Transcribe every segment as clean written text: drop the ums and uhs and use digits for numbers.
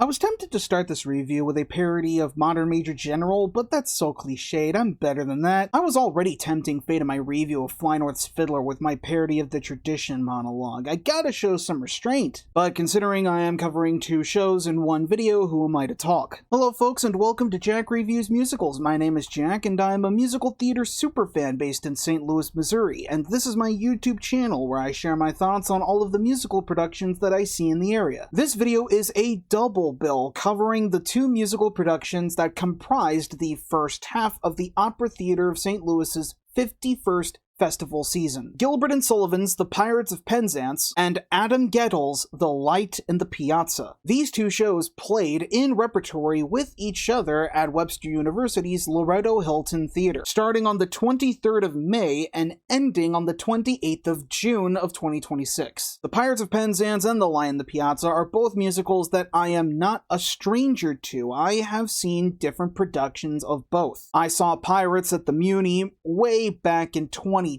I was tempted to start this review with a parody of Modern Major General, but that's so cliched, I'm better than that. I was already tempting fate in my review of Fly North's Fiddler with my parody of the Tradition monologue. I gotta show some restraint. But considering I am covering two shows in one video, who am I to talk? Hello folks and welcome to Jack Reviews Musicals. My name is Jack and I am a musical theater superfan based in St. Louis, Missouri, and this is my YouTube channel where I share my thoughts on all of the musical productions that I see in the area. This video is a double bill covering the two musical productions that comprised the first half of the Opera Theater of St. Louis's 51st festival season. Gilbert and Sullivan's The Pirates of Penzance and Adam Guettel's The Light in the Piazza. These two shows played in repertory with each other at Webster University's Loretto Hilton Theater, starting on the 23rd of May and ending on the 28th of June of 2026. The Pirates of Penzance and The Light in the Piazza are both musicals that I am not a stranger to. I have seen different productions of both. I saw Pirates at the Muni way back in 2012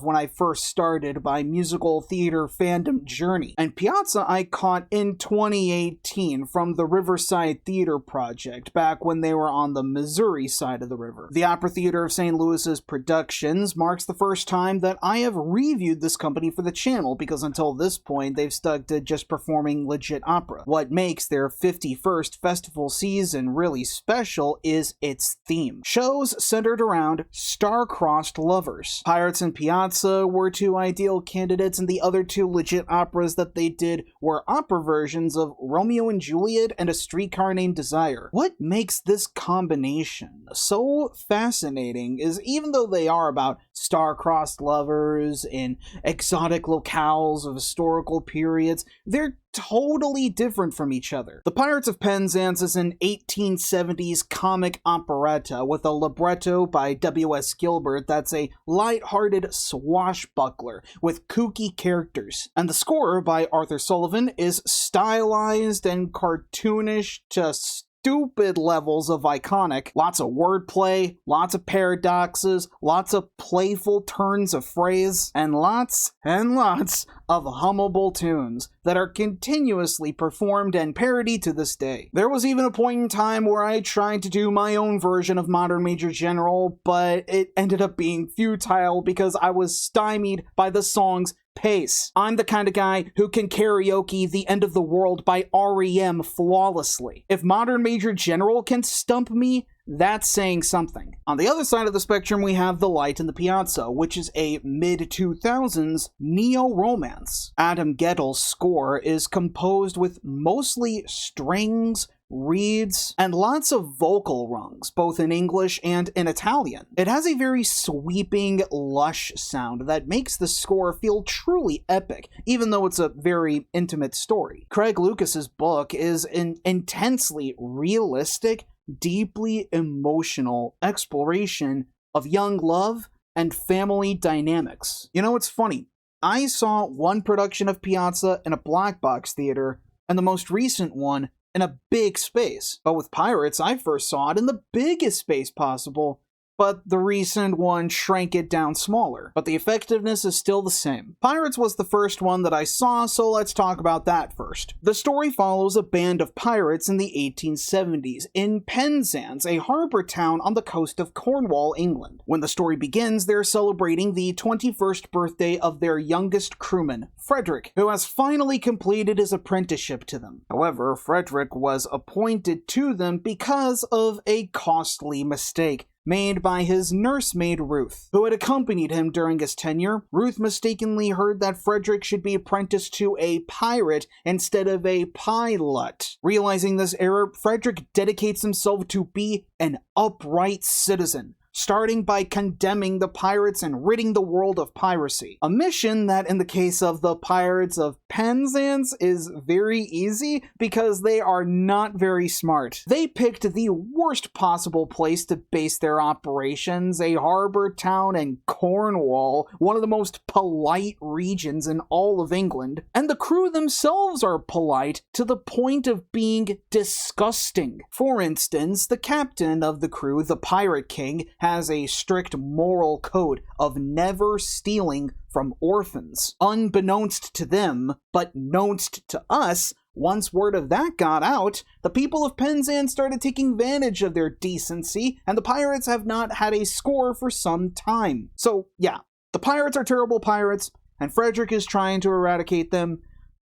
when I first started my musical theater fandom journey, and Piazza I caught in 2018 from the Riverside Theater Project, back when they were on the Missouri side of the river. The Opera Theater of St. Louis's productions marks the first time that I have reviewed this company for the channel, because until this point they've stuck to just performing legit opera. What makes their 51st festival season really special is its theme. Shows centered around star-crossed lovers. Pirates and Piazza were two ideal candidates, and the other two legit operas that they did were opera versions of Romeo and Juliet and A Streetcar Named Desire. What makes this combination so fascinating is, even though they are about star-crossed lovers in exotic locales of historical periods, they're totally different from each other. The Pirates of Penzance is an 1870s comic operetta with a libretto by W.S. Gilbert that's a light-hearted swashbuckler with kooky characters. And the score by Arthur Sullivan is stylized and cartoonish to stupid levels of iconic. Lots of wordplay, lots of paradoxes, lots of playful turns of phrase, and lots of hummable tunes that are continuously performed and parodied to this day. There was even a point in time where I tried to do my own version of Modern Major General, but it ended up being futile because I was stymied by the song's pace. I'm the kind of guy who can karaoke The End of the World by REM flawlessly. If Modern Major General can stump me, that's saying something. On the other side of the spectrum, we have The Light in the Piazza, which is a mid-2000s neo-romance. Adam Guettel's score is composed with mostly strings, reeds, and lots of vocal rungs, both in English and in Italian. It has a very sweeping, lush sound that makes the score feel truly epic, even though it's a very intimate story. Craig Lucas's book is an intensely realistic, deeply emotional exploration of young love and family dynamics. You know, it's funny. I saw one production of Piazza in a black box theater, and the most recent one in a big space. But with Pirates, I first saw it in the biggest space possible, but the recent one shrank it down smaller. But the effectiveness is still the same. Pirates was the first one that I saw, so let's talk about that first. The story follows a band of pirates in the 1870s in Penzance, a harbor town on the coast of Cornwall, England. When the story begins, they're celebrating the 21st birthday of their youngest crewman, Frederick, who has finally completed his apprenticeship to them. However, Frederick was appointed to them because of a costly mistake made by his nursemaid Ruth, who had accompanied him during his tenure. Ruth mistakenly heard that Frederick should be apprenticed to a pirate instead of a pilot. Realizing this error, Frederick dedicates himself to be an upright citizen, starting by condemning the pirates and ridding the world of piracy. A mission that, in the case of the Pirates of Penzance, is very easy because they are not very smart. They picked the worst possible place to base their operations, a harbor town in Cornwall, one of the most polite regions in all of England, and the crew themselves are polite to the point of being disgusting. For instance, the captain of the crew, the Pirate King, has a strict moral code of never stealing from orphans. Unbeknownst to them, but knownst to us, Once word of that got out, the people of Penzance started taking advantage of their decency, and the pirates have not had a score for some time. So yeah, the pirates are terrible pirates, and Frederick is trying to eradicate them.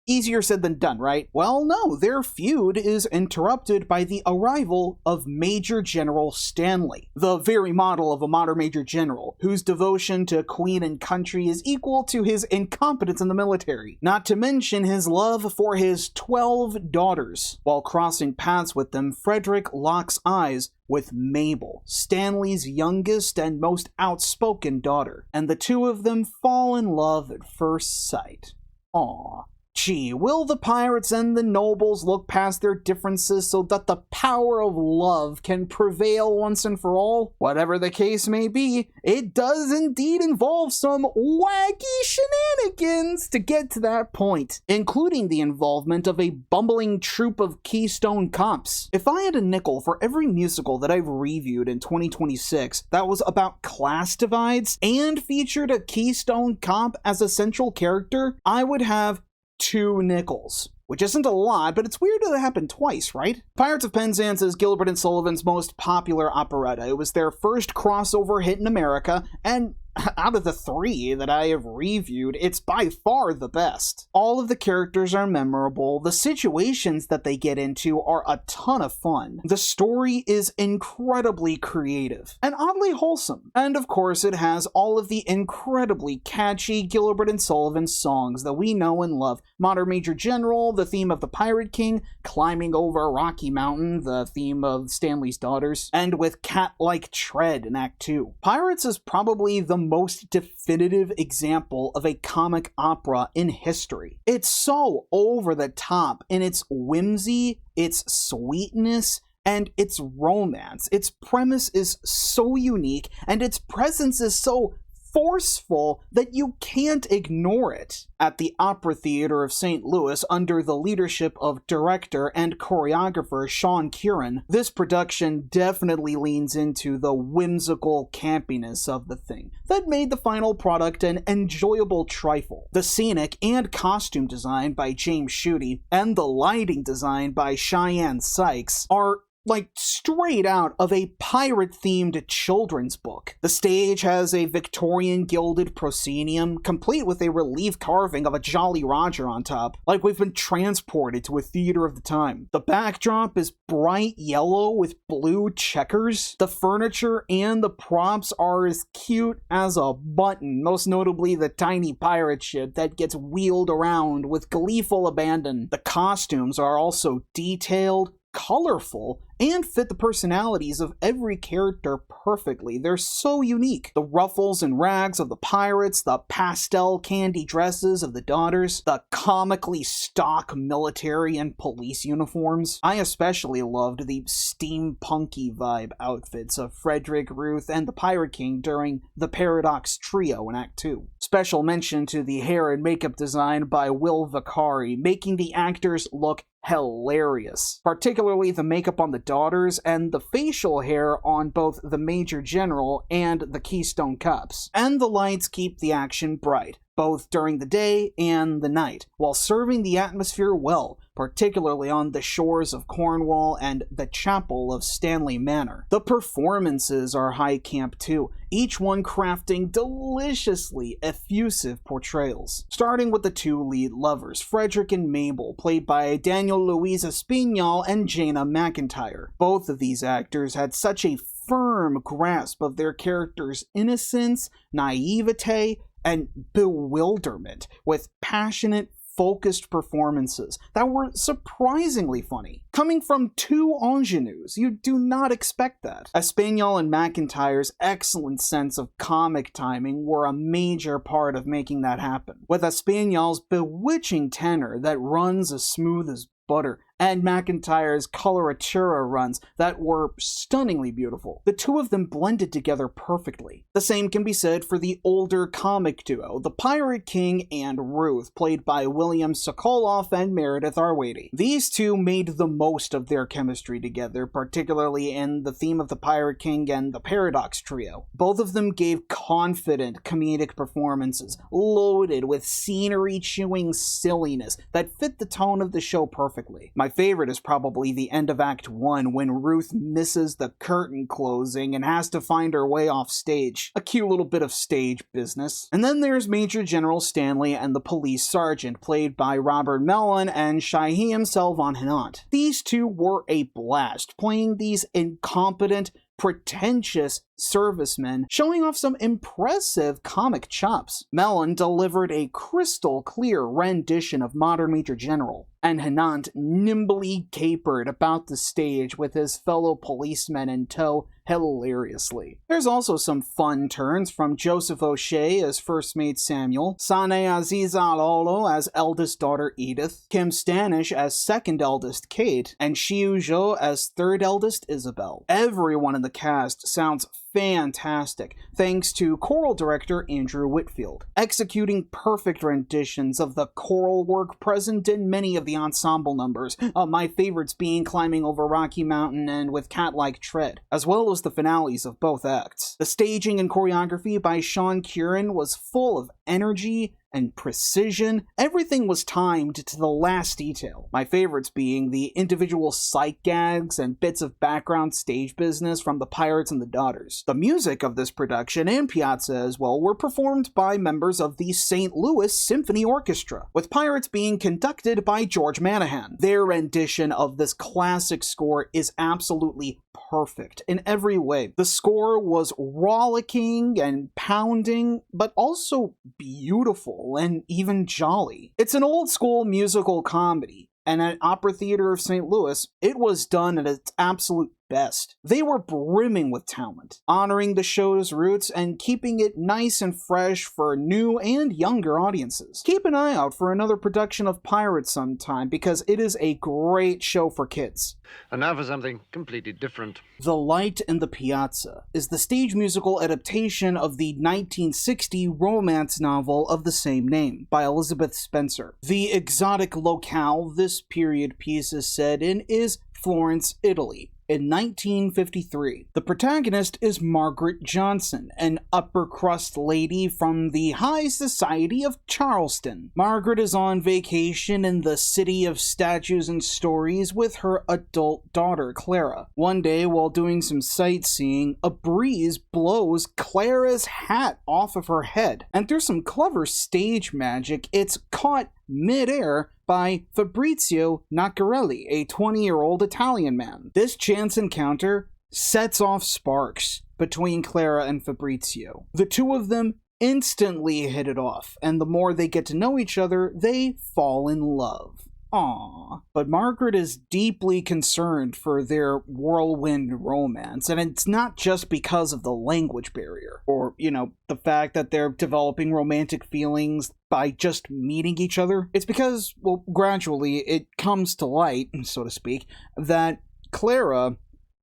Easier said than done, right? Well, no, their feud is interrupted by the arrival of Major General Stanley, the very model of a modern Major General, whose devotion to Queen and country is equal to his incompetence in the military, not to mention his love for his 12 daughters. While crossing paths with them, Frederick locks eyes with Mabel, Stanley's youngest and most outspoken daughter, and the two of them fall in love at first sight. Aww. Gee, will the pirates and the nobles look past their differences so that the power of love can prevail once and for all? Whatever the case may be, it does indeed involve some wacky shenanigans to get to that point, including the involvement of a bumbling troupe of Keystone Cops. If I had a nickel for every musical that I've reviewed in 2026 that was about class divides and featured a Keystone Cop as a central character, I would have 2 nickels. Which isn't a lot, but it's weird that it happened twice, right? Pirates of Penzance is Gilbert and Sullivan's most popular operetta. It was their first crossover hit in America, and out of the 3 that I have reviewed, it's by far the best. All of the characters are memorable, the situations that they get into are a ton of fun, the story is incredibly creative, and oddly wholesome. And of course it has all of the incredibly catchy Gilbert and Sullivan songs that we know and love. Modern Major General, the theme of the Pirate King, Climbing Over Rocky Mountain, the theme of Stanley's Daughters, and with Cat-Like Tread in Act 2. Pirates is probably the most definitive example of a comic opera in history. It's so over the top in its whimsy, its sweetness, and its romance. Its premise is so unique, and its presence is so forceful that you can't ignore it. At the Opera Theater of St. Louis, under the leadership of director and choreographer Sean Curran, this production definitely leans into the whimsical campiness of the thing that made the final product an enjoyable trifle. The scenic and costume design by James Schutte and the lighting design by Cheyenne Sykes are like straight out of a pirate-themed children's book. The stage has a Victorian gilded proscenium, complete with a relief carving of a Jolly Roger on top, like we've been transported to a theater of the time. The backdrop is bright yellow with blue checkers. The furniture and the props are as cute as a button, most notably the tiny pirate ship that gets wheeled around with gleeful abandon. The costumes are also detailed, colorful, and fit the personalities of every character perfectly. They're so unique. The ruffles and rags of the pirates, the pastel candy dresses of the daughters, the comically stock military and police uniforms. I especially loved the steampunky vibe outfits of Frederick, Ruth, and the Pirate King during the Paradox Trio in Act 2. Special mention to the hair and makeup design by Will Vicari, making the actors look hilarious, particularly the makeup on the daughters and the facial hair on both the Major General and the Keystone Cops. And the lights keep the action bright, both during the day and the night, while serving the atmosphere well, particularly on the shores of Cornwall and the chapel of Stanley Manor. The performances are high camp too, each one crafting deliciously effusive portrayals. Starting with the 2 lead lovers, Frederick and Mabel, played by Daniel Luis Espinal and Jaina McIntyre. Both of these actors had such a firm grasp of their characters' innocence, naivete, and bewilderment, with passionate, focused performances that were surprisingly funny. Coming from 2 ingenues, you do not expect that. Espinal and McIntyre's excellent sense of comic timing were a major part of making that happen, with Espinal's bewitching tenor that runs as smooth as butter, and McIntyre's coloratura runs that were stunningly beautiful. The two of them blended together perfectly. The same can be said for the older comic duo, the Pirate King and Ruth, played by William Sokoloff and Meredith Arwady. These two made the most of their chemistry together, particularly in the theme of the Pirate King and the Paradox Trio. Both of them gave confident comedic performances, loaded with scenery-chewing silliness that fit the tone of the show perfectly. My favorite is probably the end of Act 1 when Ruth misses the curtain closing and has to find her way off stage. A cute little bit of stage business. And then there's Major General Stanley and the police sergeant, played by Robert Mellon and Shaheem Selvan-Hinant. These two were a blast, playing these incompetent, pretentious servicemen, showing off some impressive comic chops. Mellon delivered a crystal clear rendition of Modern Major General, and Hinant nimbly capered about the stage with his fellow policemen in tow hilariously. There's also some fun turns from Joseph O'Shea as First Mate Samuel, Saneh Aziza Lolo as eldest daughter Edith, Kim Stanish as second eldest Kate, and Xiu Zhou as third eldest Isabel. Everyone in the cast sounds fantastic, thanks to choral director Andrew Whitfield, executing perfect renditions of the choral work present in many of the ensemble numbers, my favorites being Climbing Over Rocky Mountain and With Cat-Like Tread, as well as the finales of both acts. The staging and choreography by Sean Curran was full of energy and precision. Everything was timed to the last detail. My favorites being the individual sight gags and bits of background stage business from the Pirates and the Daughters. The music of this production, and Piazza as well, were performed by members of the St. Louis Symphony Orchestra, with Pirates being conducted by George Manahan. Their rendition of this classic score is absolutely perfect in every way. The score was rollicking and pounding, but also beautiful and even jolly. It's an old school musical comedy, and at Opera Theater of St. Louis, it was done at its absolute best. They were brimming with talent, honoring the show's roots and keeping it nice and fresh for new and younger audiences. Keep an eye out for another production of Pirates sometime, because it is a great show for kids. And now for something completely different. The Light in the Piazza is the stage musical adaptation of the 1960 romance novel of the same name by Elizabeth Spencer. The exotic locale this period piece is set in is Florence, Italy, in 1953. The protagonist is Margaret Johnson, an upper-crust lady from the high society of Charleston. Margaret is on vacation in the city of statues and stories with her adult daughter, Clara. One day, while doing some sightseeing, a breeze blows Clara's hat off of her head, and through some clever stage magic, it's caught mid-air by Fabrizio Naccarelli, a 20-year-old Italian man. This chance encounter sets off sparks between Clara and Fabrizio. The two of them instantly hit it off, and the more they get to know each other, they fall in love. Aww. But Margaret is deeply concerned for their whirlwind romance, and it's not just because of the language barrier, or, the fact that they're developing romantic feelings by just meeting each other. It's because, gradually it comes to light, so to speak, that Clara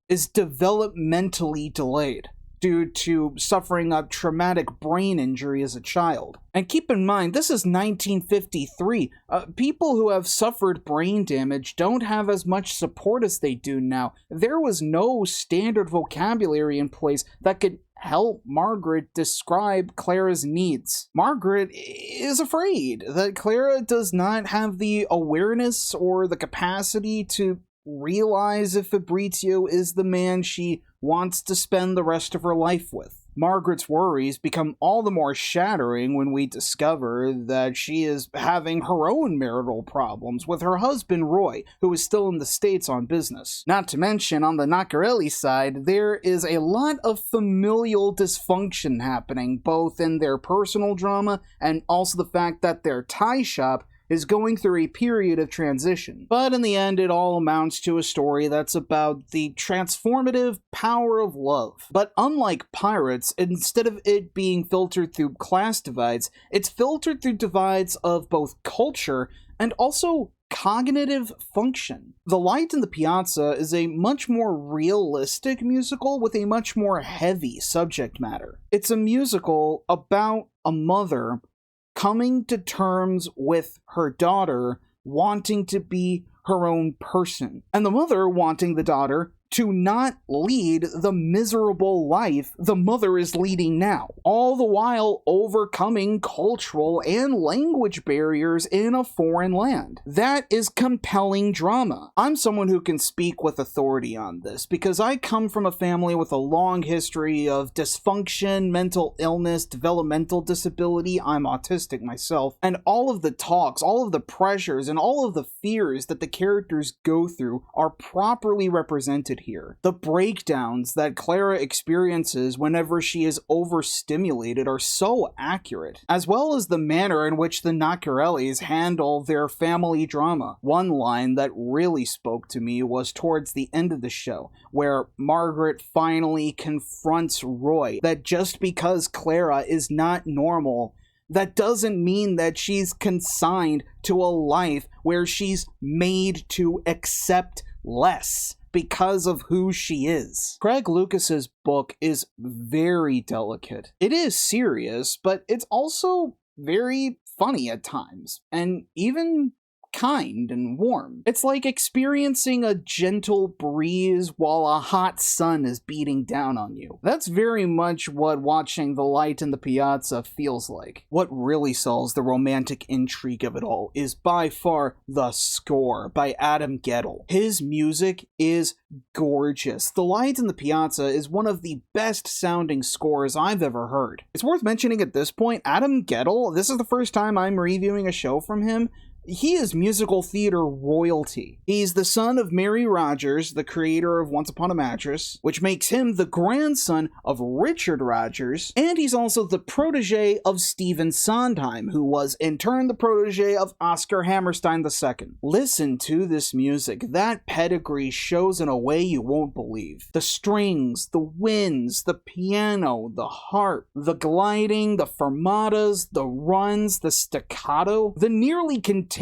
is developmentally delayed due to suffering a traumatic brain injury as a child. And keep in mind, this is 1953. People who have suffered brain damage don't have as much support as they do now. There was no standard vocabulary in place that could help Margaret describe Clara's needs. Margaret is afraid that Clara does not have the awareness or the capacity to realize if Fabrizio is the man she wants to spend the rest of her life with. Margaret's worries become all the more shattering when we discover that she is having her own marital problems with her husband Roy, who is still in the States on business. Not to mention, on the Naccarelli side, there is a lot of familial dysfunction happening, both in their personal drama and also the fact that their tie shop is going through a period of transition. But in the end, it all amounts to a story that's about the transformative power of love. But unlike Pirates, instead of it being filtered through class divides, it's filtered through divides of both culture and also cognitive function. The Light in the Piazza is a much more realistic musical with a much more heavy subject matter. It's a musical about a mother coming to terms with her daughter wanting to be her own person, and the mother wanting the daughter to not lead the miserable life the mother is leading now, all the while overcoming cultural and language barriers in a foreign land. That is compelling drama. I'm someone who can speak with authority on this because I come from a family with a long history of dysfunction, mental illness, developmental disability. I'm autistic myself, and all of the talks, all of the pressures, and all of the fears that the characters go through are properly represented here. The breakdowns that Clara experiences whenever she is overstimulated are so accurate, as well as the manner in which the Naccarellis handle their family drama. One line that really spoke to me was towards the end of the show, where Margaret finally confronts Roy that just because Clara is not normal, that doesn't mean that she's consigned to a life where she's made to accept less because of who she is. Craig Lucas's book is very delicate. It is serious, but it's also very funny at times, and even kind and warm. It's like experiencing a gentle breeze while a hot sun is beating down on you. That's very much what watching The Light in the Piazza feels like. What really sells the romantic intrigue of it all is by far the score by Adam Guettel. His music is gorgeous. The Light in the Piazza is one of the best sounding scores I've ever heard. It's worth mentioning at this point, Adam Guettel, this is the first time I'm reviewing a show from him. He is musical theater royalty. He's the son of Mary Rogers, the creator of Once Upon a Mattress, which makes him the grandson of Richard Rogers, and he's also the protege of Stephen Sondheim, who was in turn the protege of Oscar Hammerstein II. Listen to this music. That pedigree shows in a way you won't believe. The strings, the winds, the piano, the harp, the gliding, the fermatas, the runs, the staccato, the nearly continuous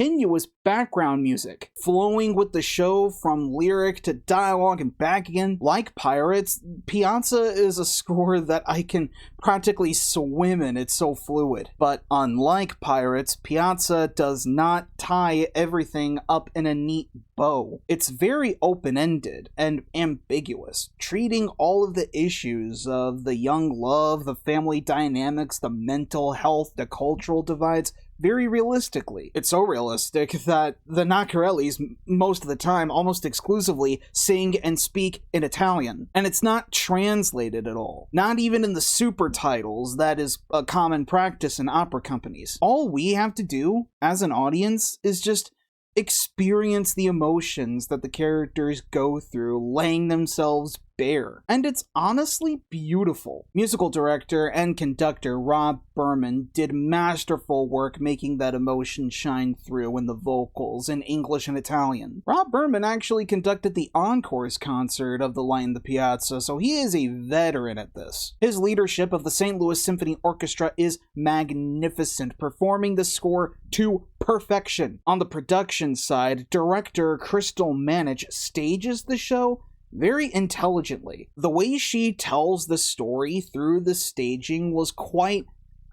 background music, flowing with the show from lyric to dialogue and back again. Like Pirates, Piazza is a score that I can practically swim in, it's so fluid. But unlike Pirates, Piazza does not tie everything up in a neat bow. It's very open-ended and ambiguous, treating all of the issues of the young love, the family dynamics, the mental health, the cultural divides very realistically. It's so realistic that the Naccarellis, most of the time, almost exclusively, sing and speak in Italian. And it's not translated at all. Not even in the super titles that is a common practice in opera companies. All we have to do, as an audience, is just experience the emotions that the characters go through, laying themselves bare. And it's honestly beautiful. Musical director and conductor Rob Berman did masterful work making that emotion shine through in the vocals in English and Italian. Rob Berman actually conducted the encores concert of The Light in the Piazza, so he is a veteran at this. His leadership of the St. Louis Symphony Orchestra is magnificent, performing the score to perfection. On the production side, director Crystal Manich stages the show very intelligently. The way she tells the story through the staging was quite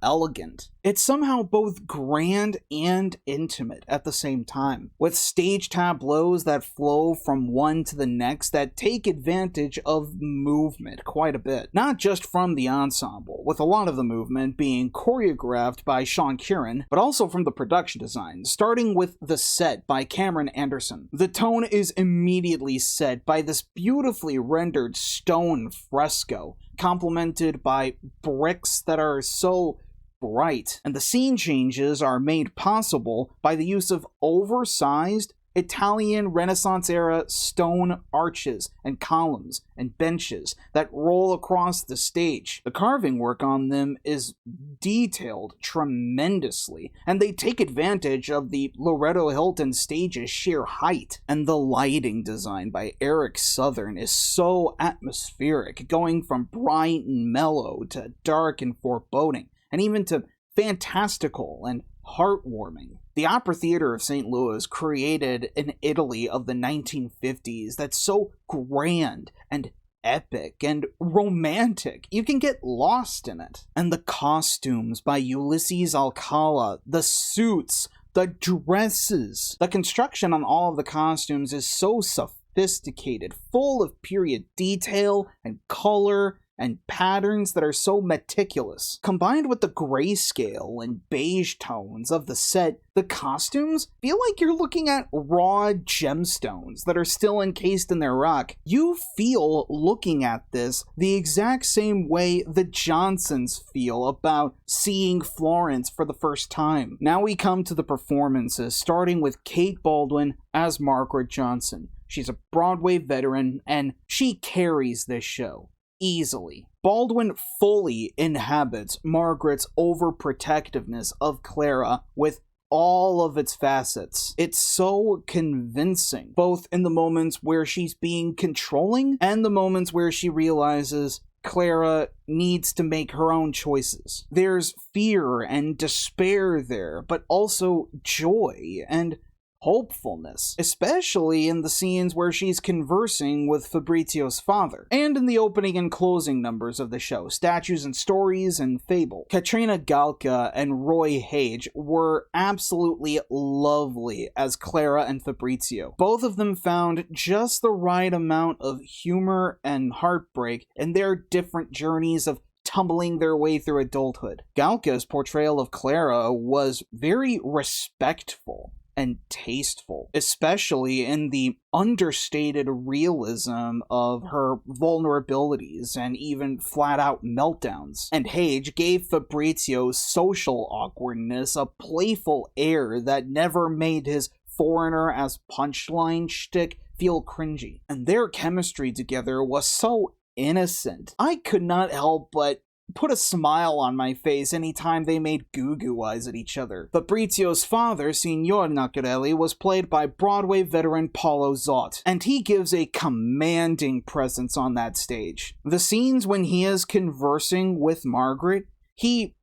elegant. It's somehow both grand and intimate at the same time, with stage tableaus that flow from one to the next that take advantage of movement quite a bit. Not just from the ensemble, with a lot of the movement being choreographed by Sean Curran, but also from the production design, starting with The Set by Cameron Anderson. The tone is immediately set by this beautifully rendered stone fresco, complemented by bricks that are so bright, and the scene changes are made possible by the use of oversized Italian Renaissance-era stone arches and columns and benches that roll across the stage. The carving work on them is detailed tremendously, and they take advantage of the Loretto Hilton stage's sheer height. And the lighting design by Eric Southern is so atmospheric, going from bright and mellow to dark and foreboding, and even to fantastical and heartwarming. The Opera Theater of St. Louis created an Italy of the 1950s that's so grand and epic and romantic. You can get lost in it. And the costumes by Ulysses Alcala, the suits, the dresses. The construction on all of the costumes is so sophisticated, full of period detail and color and patterns that are so meticulous. Combined with the grayscale and beige tones of the set, the costumes feel like you're looking at raw gemstones that are still encased in their rock. You feel looking at this the exact same way the Johnsons feel about seeing Florence for the first time. Now we come to the performances, starting with Kate Baldwin as Margaret Johnson. She's a Broadway veteran, and she carries this show easily. Baldwin fully inhabits Margaret's overprotectiveness of Clara with all of its facets. It's so convincing, both in the moments where she's being controlling and the moments where she realizes Clara needs to make her own choices. There's fear and despair there, but also joy and hopefulness, especially in the scenes where she's conversing with Fabrizio's father, and in the opening and closing numbers of the show, Statues and Stories and Fable. Katrina Galka and Roy Hage were absolutely lovely as Clara and Fabrizio. Both of them found just the right amount of humor and heartbreak in their different journeys of tumbling their way through adulthood. Galka's portrayal of Clara was very respectful and tasteful, especially in the understated realism of her vulnerabilities and even flat-out meltdowns. And Hage gave Fabrizio's social awkwardness a playful air that never made his foreigner as punchline shtick feel cringy. And their chemistry together was so innocent. I could not help but put a smile on my face anytime they made goo-goo eyes at each other. Fabrizio's father, Signor Nacarelli, was played by Broadway veteran Paulo Zott, and he gives a commanding presence on that stage. The scenes when he is conversing with Margaret, he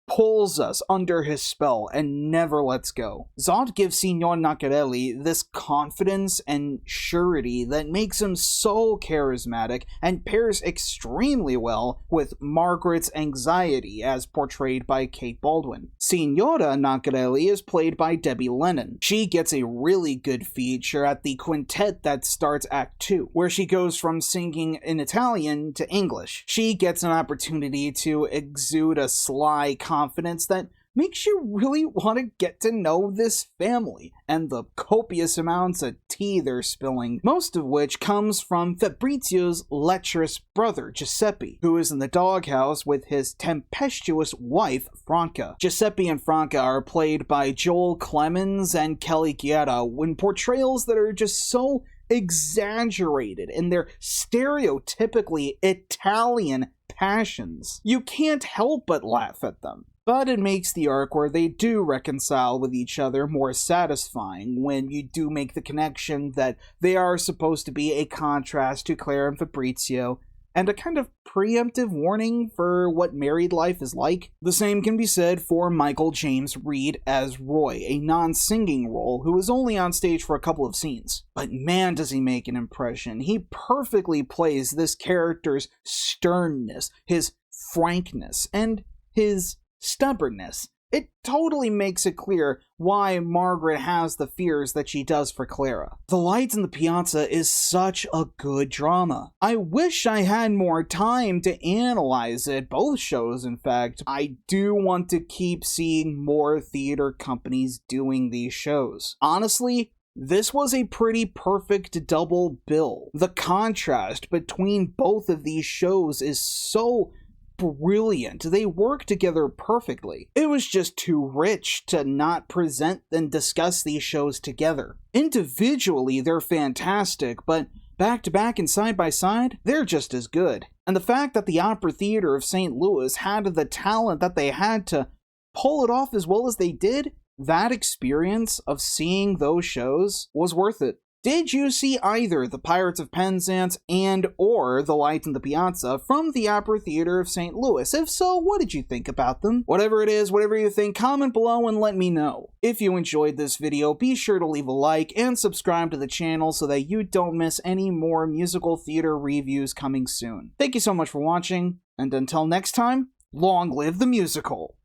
pulls us under his spell and never lets go. Zott gives Signor Nacarelli this confidence and surety that makes him so charismatic and pairs extremely well with Margaret's anxiety as portrayed by Kate Baldwin. Signora Nacarelli is played by Debbie Lennon. She gets a really good feature at the quintet that starts Act 2, where she goes from singing in Italian to English. She gets an opportunity to exude a sly confidence that makes you really want to get to know this family and the copious amounts of tea they're spilling, most of which comes from Fabrizio's lecherous brother, Giuseppe, who is in the doghouse with his tempestuous wife, Franca. Giuseppe and Franca are played by Joel Clemens and Kelly Guetta in portrayals that are just so exaggerated in their stereotypically Italian passions. You can't help but laugh at them. But it makes the arc where they do reconcile with each other more satisfying when you do make the connection that they are supposed to be a contrast to Claire and Fabrizio, and a kind of preemptive warning for what married life is like. The same can be said for Michael James Reed as Roy, a non-singing role who is only on stage for a couple of scenes. But man, does he make an impression. He perfectly plays this character's sternness, his frankness, and his stubbornness. It totally makes it clear why Margaret has the fears that she does for Clara. The Lights in the Piazza is such a good drama. I wish I had more time to analyze it, both shows in fact. I do want to keep seeing more theater companies doing these shows. Honestly, this was a pretty perfect double bill. The contrast between both of these shows is so brilliant. They work together perfectly. It was just too rich to not present and discuss these shows together. Individually, they're fantastic, but back to back and side by side, they're just as good. And the fact that the Opera Theater of St. Louis had the talent that they had to pull it off as well as they did, that experience of seeing those shows was worth it. Did you see either The Pirates of Penzance and or The Lights in the Piazza from the Opera Theater of St. Louis? If so, what did you think about them? Whatever it is, whatever you think, comment below and let me know. If you enjoyed this video, be sure to leave a like and subscribe to the channel so that you don't miss any more musical theater reviews coming soon. Thank you so much for watching, and until next time, long live the musical!